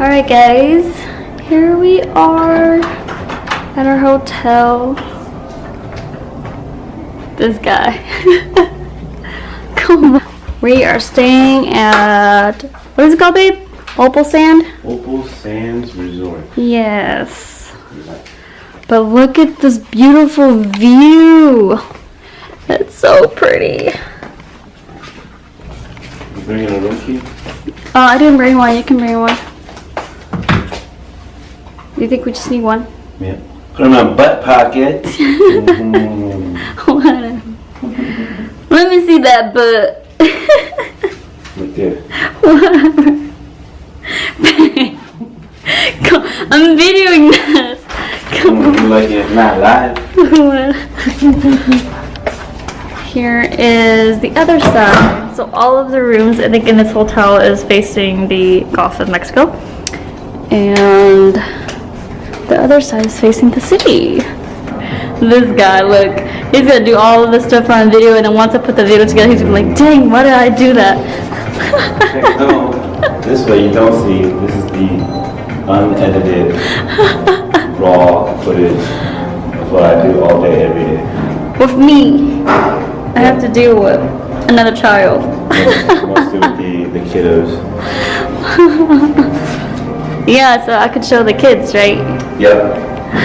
Alright guys, here we are at our hotel. This guy. Come on. We are staying at, what is it called, babe? Opal Sands Resort. Yes. But look at this beautiful view. It's so pretty. You bringing a room key? I didn't bring one. You can bring one. Do you think we just need one? Yeah. Put it in my butt pocket. Let me see that butt. Right there. I'm videoing this. Come on. Like it's not live. Here is the other side. So all of the rooms, I think, in this hotel is facing the Gulf of Mexico. And the other side is facing the city. This guy, look. He's gonna do all of this stuff on video, and then once I put the video together, he's gonna be like, dang, why did I do that? No, this way you don't see. This is the unedited, raw footage of what I do all day, every day. With me, I have to deal with another child. Mostly with the kiddos. Yeah, so I could show the kids, right? Yep.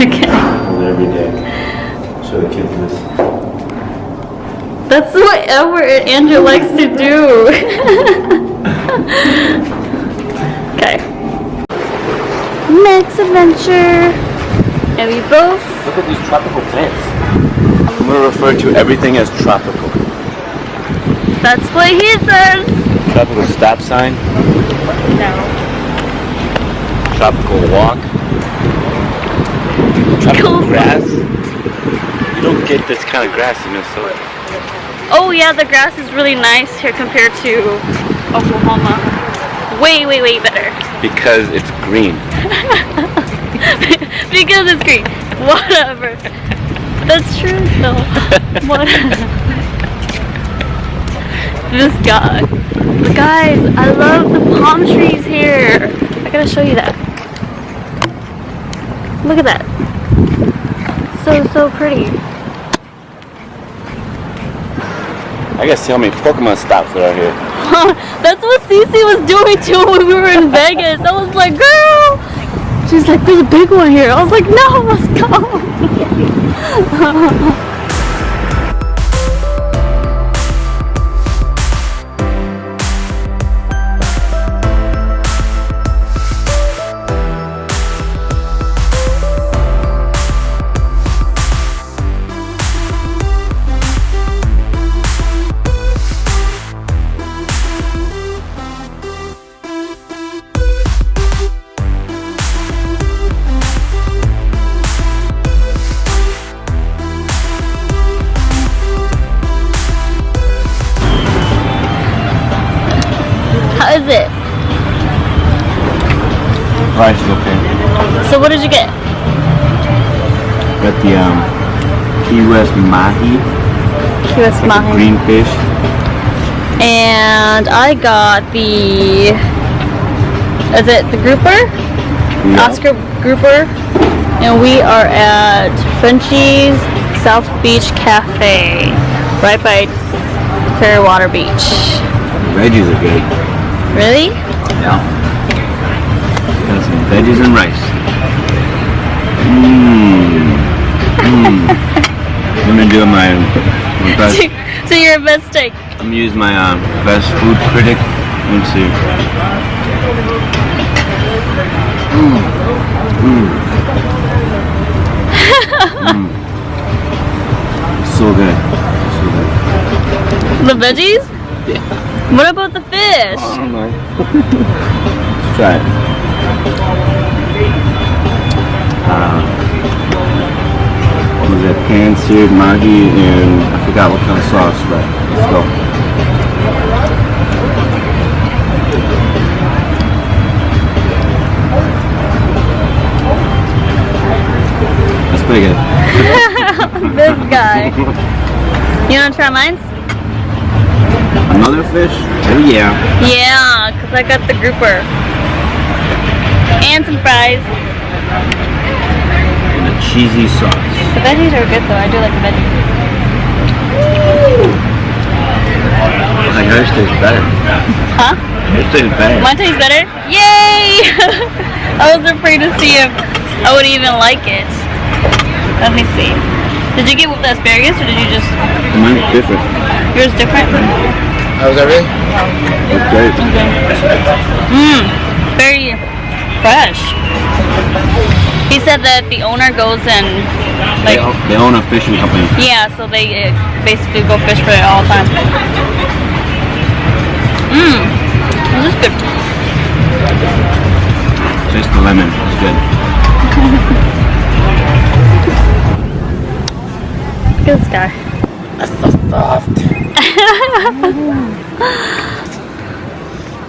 Okay. Every day. Show the kids this. That's what Andrew likes to do. Okay. Next adventure. And we both. Look at these tropical plants. I'm going to refer to everything as tropical. That's what he says. Tropical stop sign. No. Tropical walk. Tropical grass. You don't get this kind of grass in Minnesota. Oh yeah, the grass is really nice here compared to Oklahoma. Way better. Because it's green. Because it's green. Whatever. That's true though. Whatever. This guy. Guys, I love the palm trees here. I gotta show you that. Look at that. So pretty. I gotta see how many Pokemon stops there are here. That's what Cece was doing too when we were in Vegas. I was like, girl! She's like, there's a big one here. I was like, no, let's go. How is it? Price is okay. So what did you get? Got the Key West Mahi. Key West Mahi. Green fish. And I got the, is it the grouper? Yeah. Oscar grouper. And we are at Frenchie's South Beach Cafe, right by Clearwater Beach. Veggies are good. Really? Yeah. Got some veggies and rice. I'm gonna do my best. So you're a mistake. I'm gonna use my best food critic. Let's see. So good. So good. The veggies? Yeah. What about the fish? I don't know. Let's try it. What was that? Pan-seared mahi and I forgot what kind of sauce, but let's go. That's pretty good. This guy. You wanna try mine? Another fish? Oh yeah. Yeah, because I got the grouper. And some fries. And a cheesy sauce. The veggies are good though. I do like the veggies. Like yours tastes better. Huh? Yours tastes better. Mine tastes better? Yay! I was afraid to see if I would even like it. Let me see. Did you get with the asparagus or did you just... Mine's different. Yours different? How's that really? It's great. Mmm. Very fresh. He said that the owner goes and like... They own a fishing company. Yeah, so they basically go fish for it all the time. Mmm. This is good. Taste the lemon. It's good. Look at this guy. That's so soft.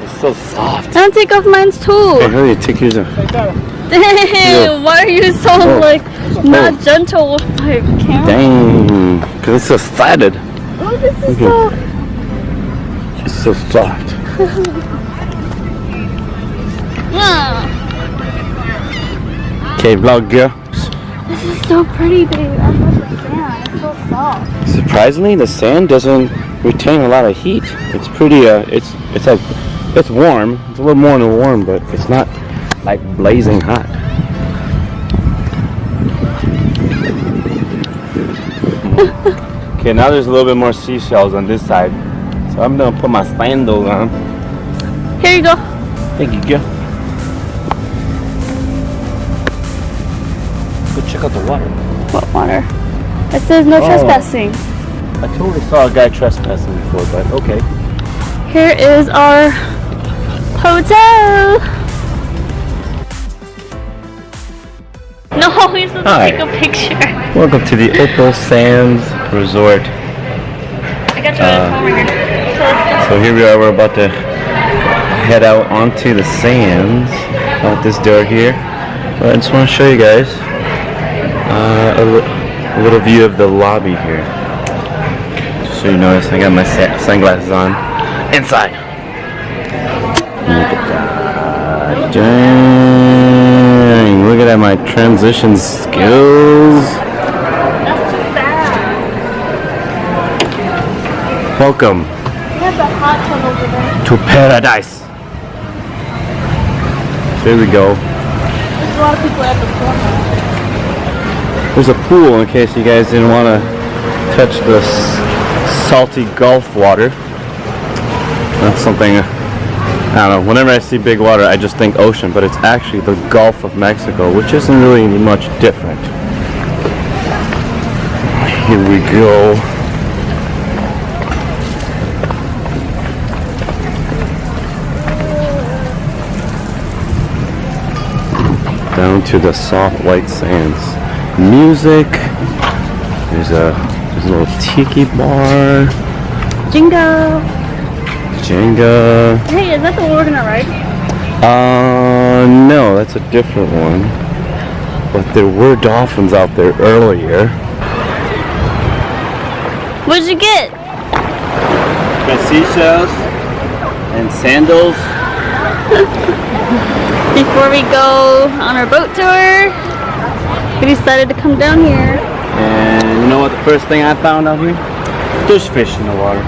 It's so soft. I'll take off mine too. Hey, hurry, take yours off. Damn, why are you so like not gentle with my camera? Dang, because it's so excited. Oh, this is so... It's so soft. Okay, vlog girl. This is so pretty, babe. I love the sand. It's so soft. Surprisingly, the sand doesn't retain a lot of heat. It's pretty. It's warm. It's a little more than warm, but it's not like blazing hot. Okay, now there's a little bit more seashells on this side, so I'm gonna put my sandals on. Here you go. Thank you, girl. Go check out the water. What water? It says no trespassing. I totally saw a guy trespassing before, but okay. Here is our hotel. No, we're supposed to take a picture. Welcome to the Opal Sands Resort. I got your phone right here. So here we are, we're about to head out onto the sands out this door here. But I just want to show you guys a little view of the lobby here. Just so you notice, I got my sunglasses on inside. Look at that. Dang, look at that, my transition skills. That's too fast. Welcome There's a hot tub over there. to paradise. There we go. There's a lot of people at the corner. There's a pool in case you guys didn't want to touch the salty Gulf water. That's something, I don't know, whenever I see big water I just think ocean, but it's actually the Gulf of Mexico, which isn't really much different. Here we go. Down to the soft white sands. Music. There's a little tiki bar. Jingo. Jenga. Hey, is that the one we're gonna ride? No, that's a different one. But there were dolphins out there earlier. What'd you get? Got seashells and sandals. Before we go on our boat tour, we decided to come down here. And you know what the first thing I found out here? There's fish in the water.